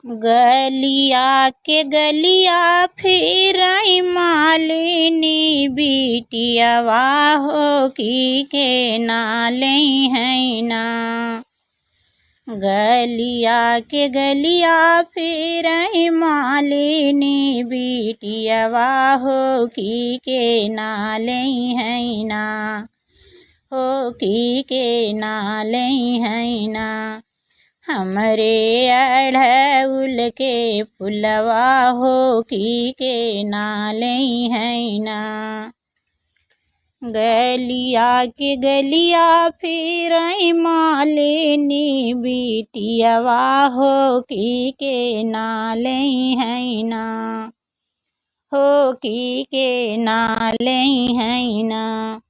गलिया के गलिया फिरई मालिनी बिटियावा हो की के नाले हैं ना। गलिया के गलिया फिरई मालिनी बिटियावा हो की के नाले हैं ना। हो की के नाले हैं ना। हमरे अढ़उल के फुलवा हो की के नाले हैं ना। गलिया के गलिया फिरई मालिनी बिटियावा हो की के नाले हैं ना। हो की के नाले हैं ना।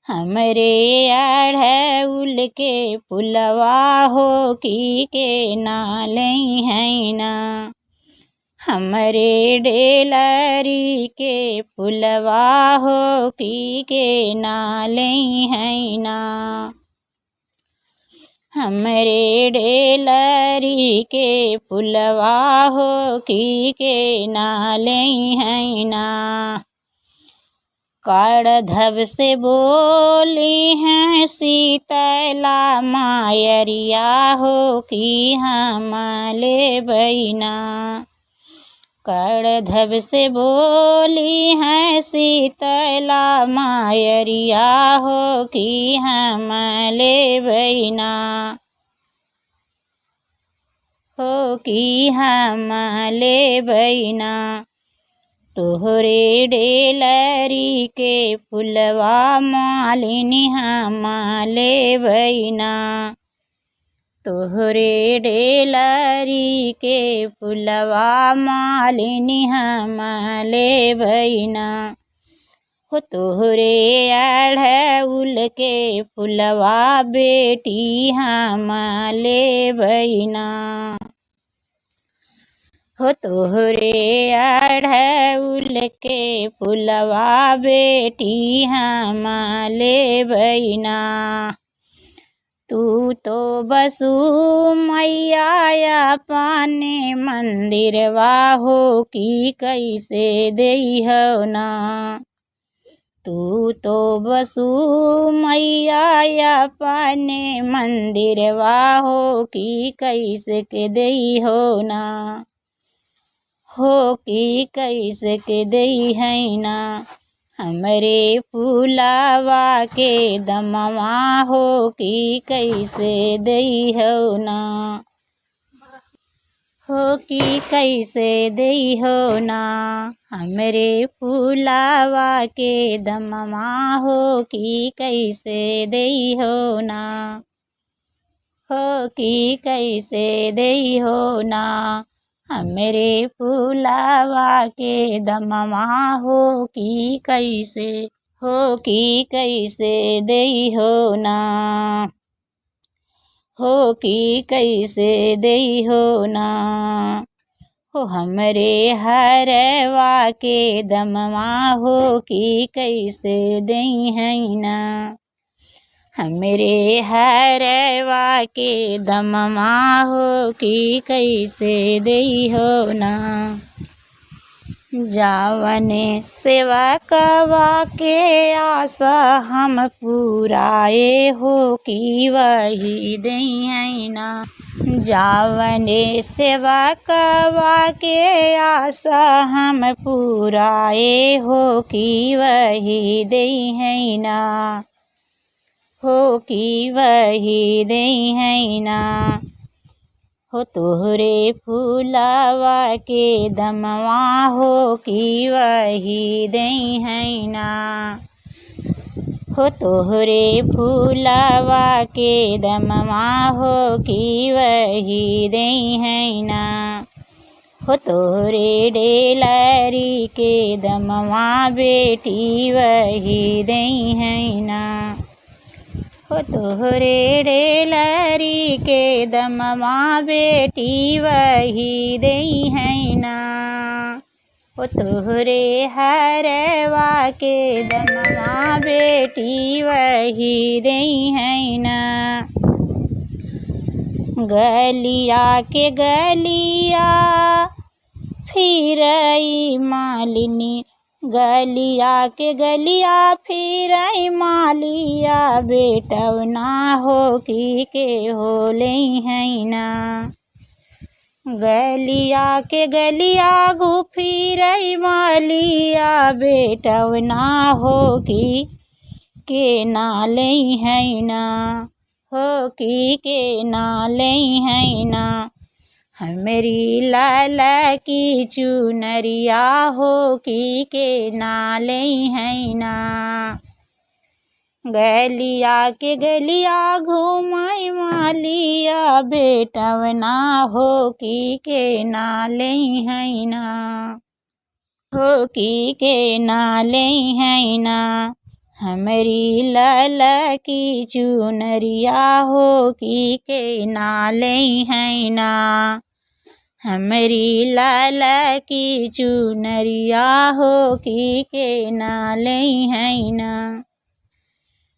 हमरे अढ़उल के फुलवा हो की के नाले हैं ना। हमरे डेलरी के फुलवा हो की के नाले हैं ना। हमरे डेलरी के फुलवा हो की के नाले हैं ना। काढ़धब से बोली हैं शीतला मायरिया हो की हम ले बैना। काढ़धब से बोली हैं शीतला मायरिया हो की हम ले बैना। हो की हम ले बैना। तोहरे डेलरी के फुलवा मालिनी हम ले बैना। तोहरे डेलरी के फुलवा मालिनी हम ले बैना। हो तोहरे अढ़उल के फुलवा बेटी हम ले बैना। हो तोहरे अढ़उल के फुलवा बेटी हम ले बैना। तू तो बसु मैया अपने मंदिरवा हो की कैसे देई हो ना। तू तो बसु मैया अपने मंदिरवा हो की कैसे के देई हो ना। हो की कैसे के देई है ना। हमरे फूलावा के दमवा हो की कैसे देई हो ना। हो की कैसे देई हो ना। हमरे फूलावा के दमवा हो की कैसे देई हो ना। हो की कैसे देई हो ना। हमरे फूलावा के दमवा हो की कैसे। हो की कैसे देई हो ना। हो की कैसे देई हो ना। हो हमरे हरवा के दमवा हो की कैसे देई है ना। हमरे हरवा के दमवा हो की कैसे देई हो ना। जावने सेवा कवा के आशा हम पुराए हो की वही देई है ना। जावने सेवा कवा के आशा हम पुराए हो की वही देई है ना। हो की वही देई है ना। हो तोहरे फूलावा के दमवा हो की वही देई है ना। हो तोहरे फूलावा के दमवा हो की वही देई है ना। हो तोहरे डेलरी के दमवा बेटी वही देई है ना। हो तोहरे डेलरी के दमवा बेटी वही देई है ना। हो तोहरे हरवा के दमवा बेटी वही देई है ना। गलिया के गलिया फिरई मालिनी, गलिया के गलिया फिरई मालिया, बेटवना हो के होले हैना। गलिया के गलिया घुफिरई मालिया, बेटवना हो के नाले हैना, हो के नाले हैना। हमरी लाल की चुनरिया हो के नाले हैना। गलिया के गलिया घूमई मालिया, बेटवना हो के नाले हैना, हो के नाले हैना। हमरी लाल की चुनरिया हो के नाले हैना। हमरी लाल की चुनरिया हो के नाले हैना।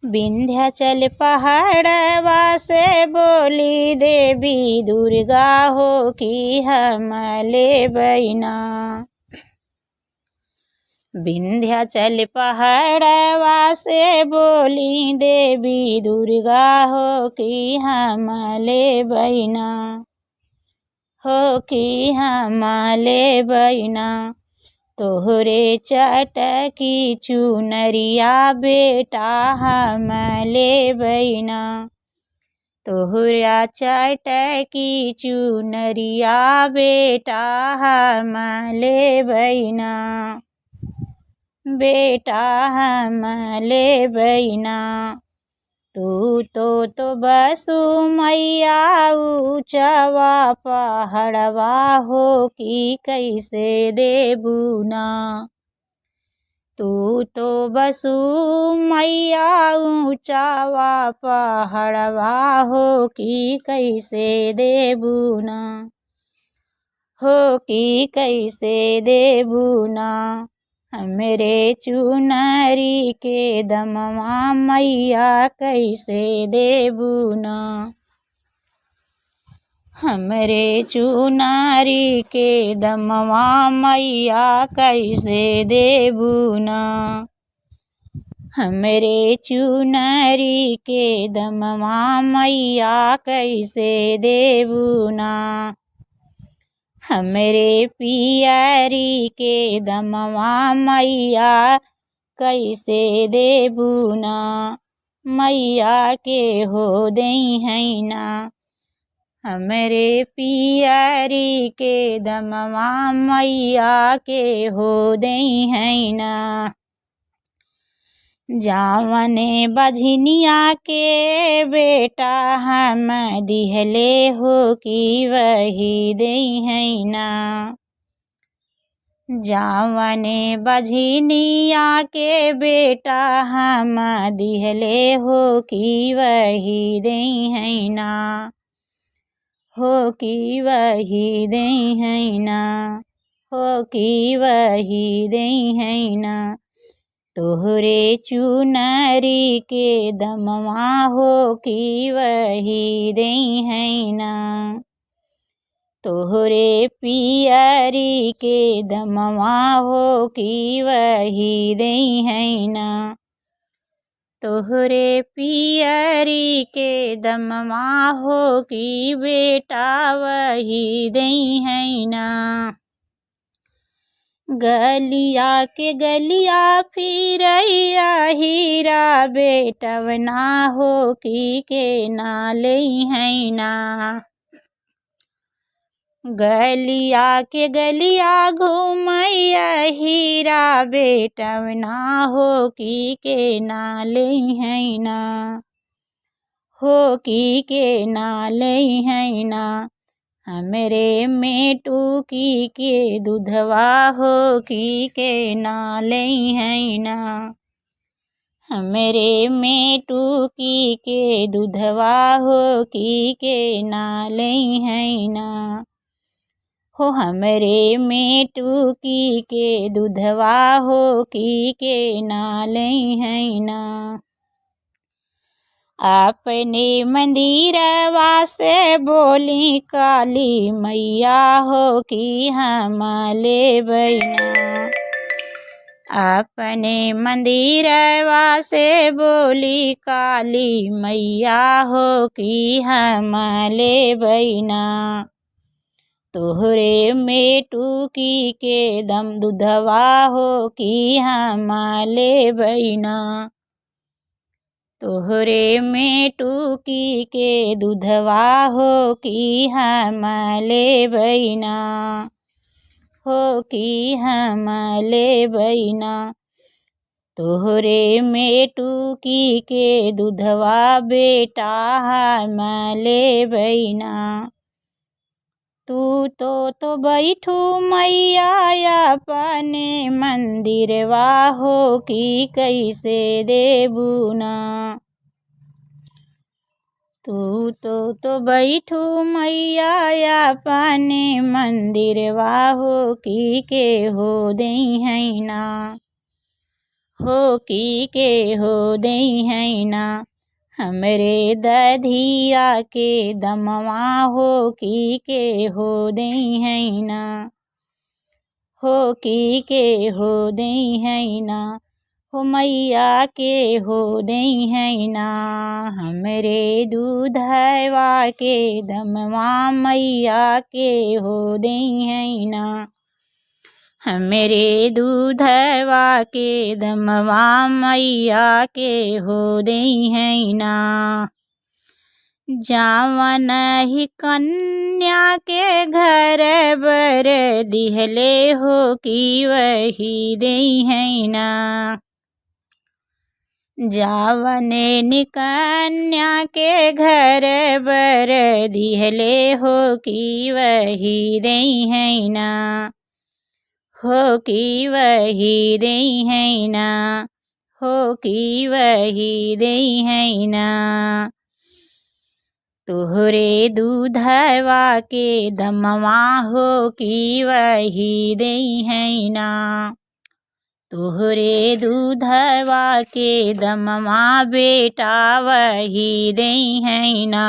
विंध्याचल पहाड़वा से बोली देवी दुर्गा हो कि हमले बैना। विंध्याचल पहाड़वा से बोली देवी दुर्गा हो कि हमले बैना, हो कि हमले बैना। तोहरे चटकी चुनरिया बेटा हमले बैना, तोहरा चटकी चुनरिया बेटा हमले बैना, बेटा हमले बैना। तू तो बसु मैया ऊँचवा पहाड़वा हो कि कैसे देबुना। तू तो बसु मैया ऊँचवा पहाड़वा हो कि कैसे देबुना, हो कि कैसे देबुना। हमरे चुनरी के दमवा मैया कैसे देबुना। हमरे चुनरी के दमवा मैया कैसे देबुना। हमरे चुनरी के दमवा मैया कैसे देबुना। हमरे पियरी के दमवा मैया कैसे देबुना। मैया के हो दई हैना। हमरे पियरी के दमवा मैया के हो दई हैना। जावने बझनिया के बेटा हम दिहले हो कि वही दई हैना। जावने बझनिया के बेटा हम दिहले हो कि वही दई हैना, हो कि वही दई हैना, हो कि वही दई हैना। तोहरे चुनरी के दमवा हो कि वही दई हैना। तोहरे पियरी के दमवा हो कि वही दई हैना। तोहरे पियरी के दमवा हो कि बेटा वही दई हैना। गलिया के गलिया फिरैया हीरा, बेटवना हो कि के नाले हैना। गलिया के गलिया घूमैया हीरा, बेटवना हो कि के नाले हैना, हो कि के नाले हैना। हमरे मेटुकी के दूधवा हो कि के नाले हैना। हमरे मेटुकी के दूधवा हो कि के नाले हैना। हो हमरे मेटुकी के दूधवा हो कि के नाले हैना। अपने मंदिरवा से बोली काली मैया हो कि हम लेबैना। अपने मंदिरवा से बोली काली मैया हो कि हम लेबैना। तोहरे मेटुकी के दम दूधवा हो कि हम लेबैना। तोहरे मेटुकी के दूधवा हो कि हम लेबैना। हो कि हम लेबैना। तोहरे मेटुकी के दूधवा बेटा हम लेबैना। तू तो बैठू मैया अपने मंदिरवा हो कि कैसे देबू ना। तू तो बैठू मैया अपने मंदिरवा हो कि के हो देहैना। हो कि के हो देहैना। हमरे दधिया के दमवा हो कि के हो देहैना। हो कि के हो देहैना। हो मैया के हो देहैना। हमरे दूधवा के दमवा मैया के हो देहैना। हमरे दूधवा के दमवा मैया के हो देहैना। जावन ही कन्या के घर बर दिहले हो कि वही देहैना। जावने निकन्या के घर बर दिहले हो कि वही देहैना। हो कि वही देहैना। हो कि वही देहैना। तोहरे दूधवा के दमवा हो कि वही देहैना। तोहरे दूधवा के दमवा बेटा वही देहैना।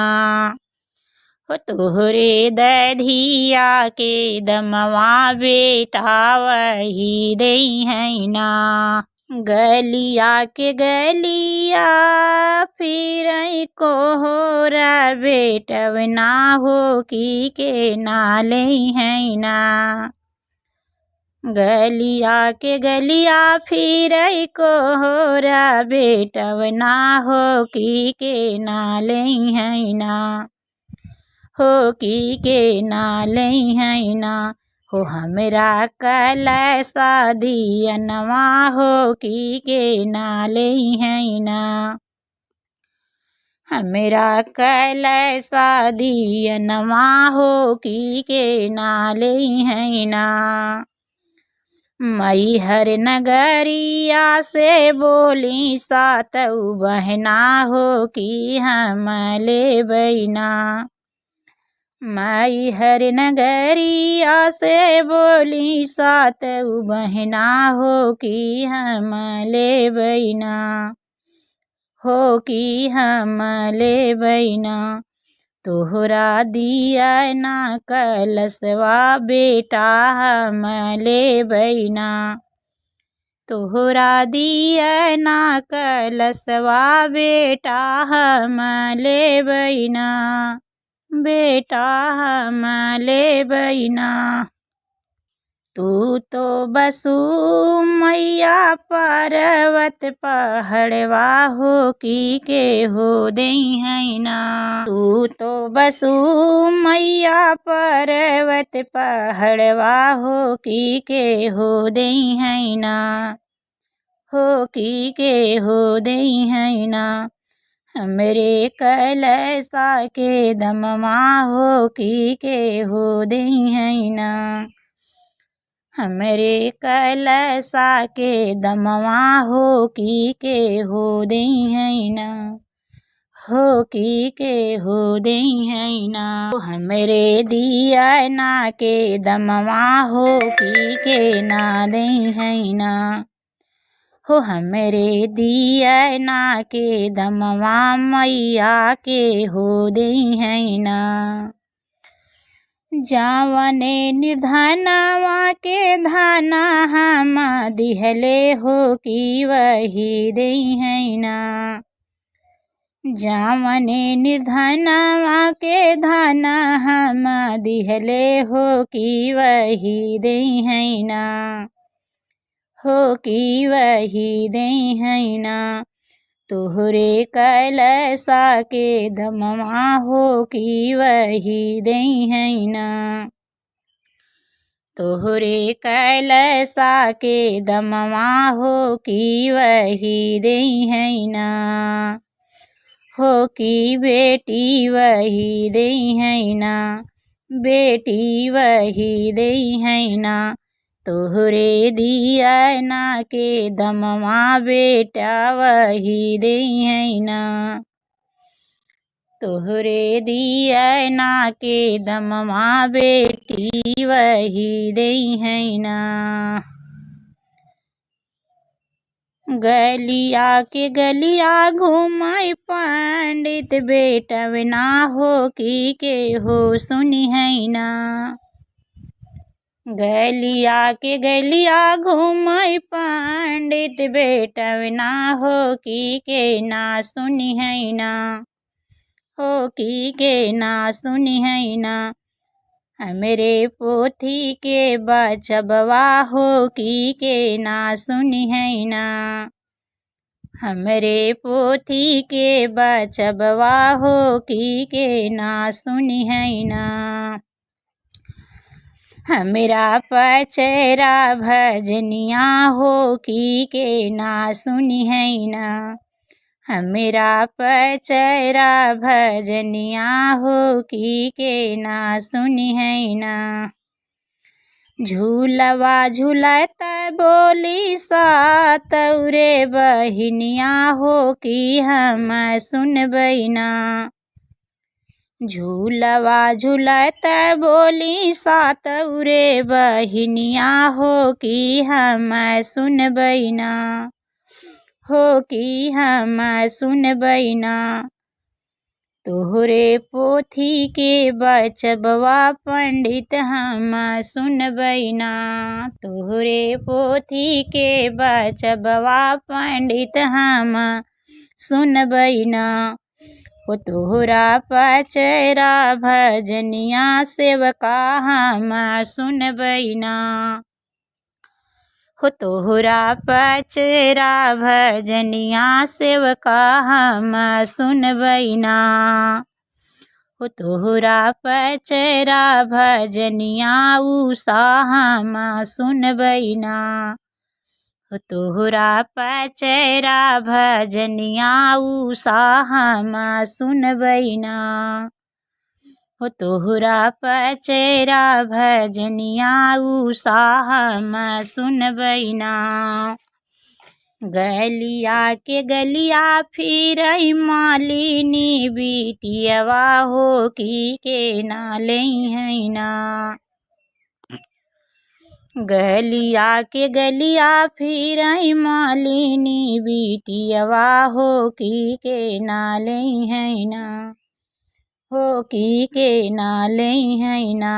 हो तोहरे दधिया के दमवा बेटा वही देहैना। गलिया के गलिया फिर कोहरा बेटवना हो कि के ना लेहैना। गलिया के गलिया फिर कोहरा बेटवना हो कि के ना लेहैना। हो कि के ना लेहैना। हो हमरा कलसा दियनवा हो कि के ना लेहैना। हमरा कलसा दियनवा हो कि के ना लेहैना। मैहर नगरिया से बोली सातऊ बहना हो कि हम लेबैना। मैहर नगरिया से बोली सातऊ बहना हो कि हम लेबैना। हो कि हम लेबैना। तोहरा दियना कलसवा बेटा हम लेबैना। तोहरा दियना कलसवा बेटा हम लेबैना। बेटा हम लेबैना। तू तो बसु मैया पर्वत पहाड़वा हो कि के हो देहैना। तू तो बसु मैया पर्वत पहाड़वा हो कि के हो देहैना। हो कि के हो देहैना। हमरे कलसा के दमवा हो कि के हो देहैना। हमरे कलसा के दमवा हो कि के हो देहैना। हो कि के हो देहैना। हमरे दियना के दमवा हो कि के ना देहैना। हो हमरे दिया ना के दमवा मैया के हो दे है ना। जावने निर्धनवा के धना हम दिहले हो कि वही दे है ना। जावने निर्धनवा के धना हम दिहले हो कि वही दे है ना। हो कि वही दे है ना। तोहरे कैलसा के दमवा हो कि वही दे है ना। तोहरे कैलसा के दमवा हो कि वही दे है ना। हो कि बेटी वही दे है ना। बेटी वही दे है ना। तोहरे दिया ना के दमवा बेटा वही दे है ना। तोहरे दिया ना के दमवा बेटी वही दे है ना। गलिया के गलिया घूमाई पंडित बेटव ना हो कि के हो सुनी है ना। गलिया के गलिया घूमाई पंडित बेटव ना हो कि के ना सुनी है ना। हो कि के ना सुनी है ना। हमरे पोथी के बचबवा हो कि के ना सुनी है ना। हमरे पोथी के बचबवा हो कि के ना सुनी है ना। हमरा पचरा भजनिया हो कि के ना सुनी है ना। हमरा पचरा भजनिया हो कि के ना सुनी है ना। झूलवा झूलत बोली सातौरे बहिनिया हो कि हम सुनबै ना। झूलवा झूलत बोली सातौरे बहिनिया हो कि हम सुनबै ना। हो कि हम सुनबै ना। तोहरे पोथी के बचबवा पंडित हम सुनबै ना। तोहरे पोथी के बचबवा पंडित हम सुनबै ना। हो तोहरा पचरा भजनिया सेवका हम सुनबै ना। हो तोहरा पचरा भजनिया सेवका हम सुनबै ना। हो तोहरा पचरा भजनिया उषा हम सुनबै ना। हो तोहरा पचरा भजनिया उषा हम सुनबै ना। हो तोहरा पचरा भजनिया उषा हम सुनबै ना। गलिया के गलिया फिर मालिनी बिटियवा हो कि के ना ले है ना। गलिया के गलिया फिर मालिनी बिटियवा हो कि के ना ले है ना। हो कि के ना ले है ना।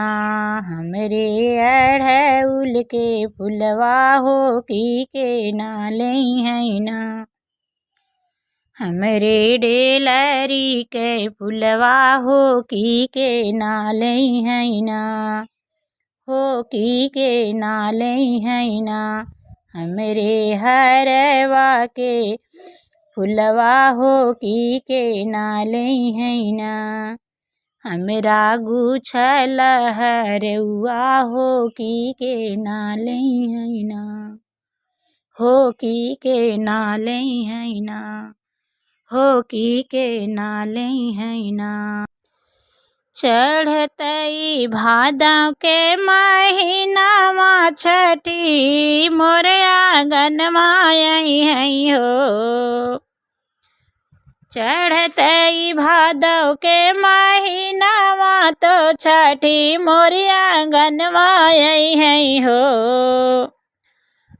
हमरे अढ़उल के फुलवा हो कि के ना ले है ना। हमरे डेलरी के फुलवा हो कि के ना ले है ना। हो कि के ना ले है ना। हमरे हरवा के फुलवा हो कि के ना ले है ना। हमरा गुछल हरउआ हो कि के ना ले है ना। हो कि के ना ले है ना। हो कि के ना ले है ना। चढ़तई भादव के महीनावा छठी मोरे आंगनवा आई है हो। चढ़तई भादव के महीनावा तो छठी मोरे आंगनवा आई है हो।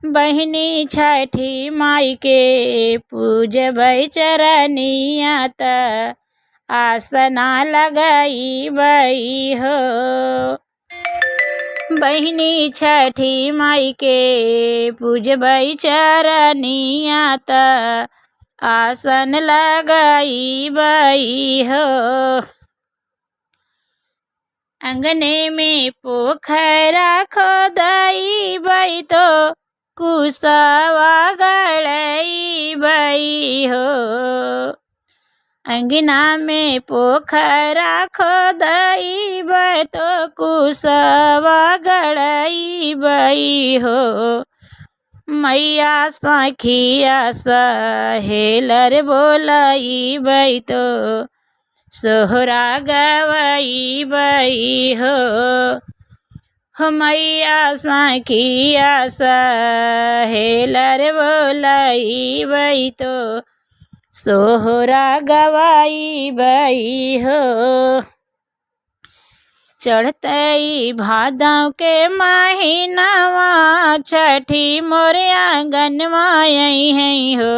बहिनी छठी माई के पूजबै चरनिया त आसना लगाईबै हो। बहिनी छठी माई के पूजबै चरनिया त आसन लगाईबै हो। अंगने में पोखरा खोदैबै तो कुसवा गड़ैबै हो। अंगना में पोखरा खोदैबै तो कुसवा गड़ैबै हो। मैया सखिया सहेलर बोलैबै तो सोहरा गवैबै हो। मैया सखिया सहेलर बोलैबै तो सोहरा गवैबै हो। चढ़तै भादव के महीनावा छठी मोर आंगनवा अइहै हो।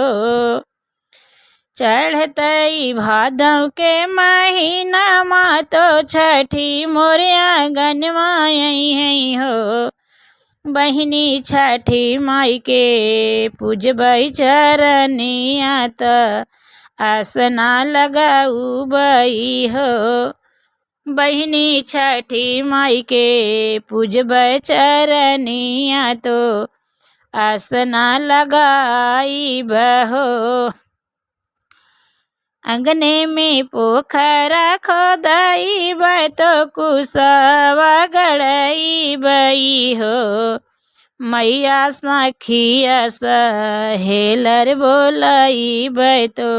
चढ़तै भादव के महीनावा तो छठी मोर आंगनवा अइहै हो। बहिनी छठी माई के पूजबै चरनिया त आसना लगाऊबै हो। बहिनी छठी माई के पूजबै चरनिया तो आसना लगाईबै हो। अंगने में पोखरा खोदैबै तो कुसवा गड़ैबै हो। मैया सखिया सहेलर बोलैबै तो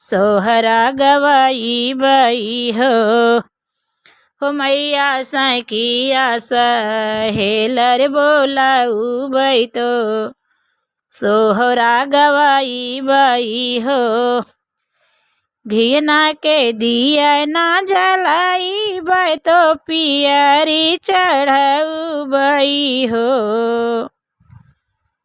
सोहरा गवैबै हो। मैया सखिया सहेलर बोलैबै तो सोहरा गवैबै हो। घियना के दिया ना जलाईबै तो पियरी चढ़ौबै हो।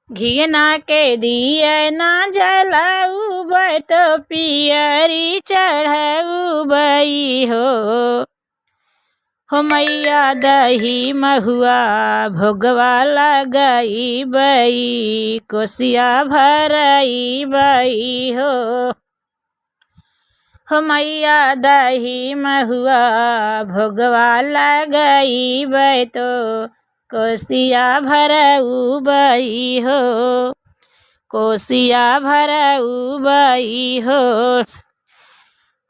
घियना के दिया ना जलाऊबै तो पियरी चढ़ौबै हो। मैया दही महुआ भोगवा लगैबै कोसिया भरैबै हो। मैया दही महुआ भोगवा लगैबै तो कोसिया भरऊबै हो। कोसिया भरऊबै हो।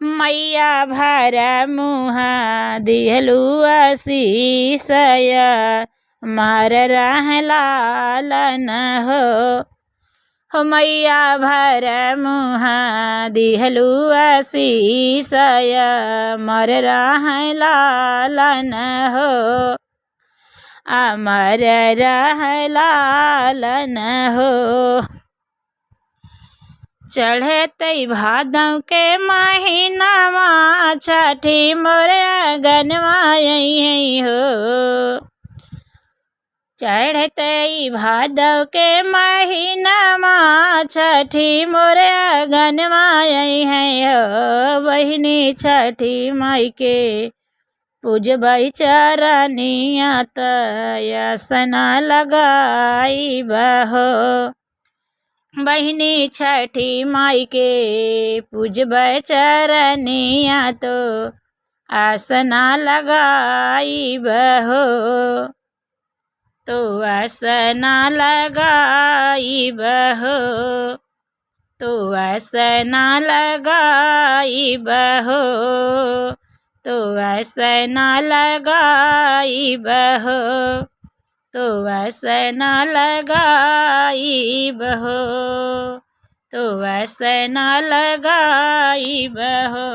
मैया भर मुहा दिहलु आशीषया मार रहलालन हो। मैया भर मुहा दिहलु आशीषया मार रहलालन हो। अमर रहलालन हो। चढ़तै भादव के महीनावा छठी मोर आंगनवा अइहै हो। चढ़तै भादव के महीनावा छठी मोर आंगनवा अइहै हो। बहिनी छठी माई के पूजबै चरनिया त आसना लगाईबै हो। बहिनी छठी माई के पूजबै चरनिया तो आसना लगाईबै हो। तो आसना लगाईबै हो। तो आसना लगाईबै हो। तो आसना लगाईबै हो। तो आसना लगाईबै हो। तो आसना लगाईबै हो।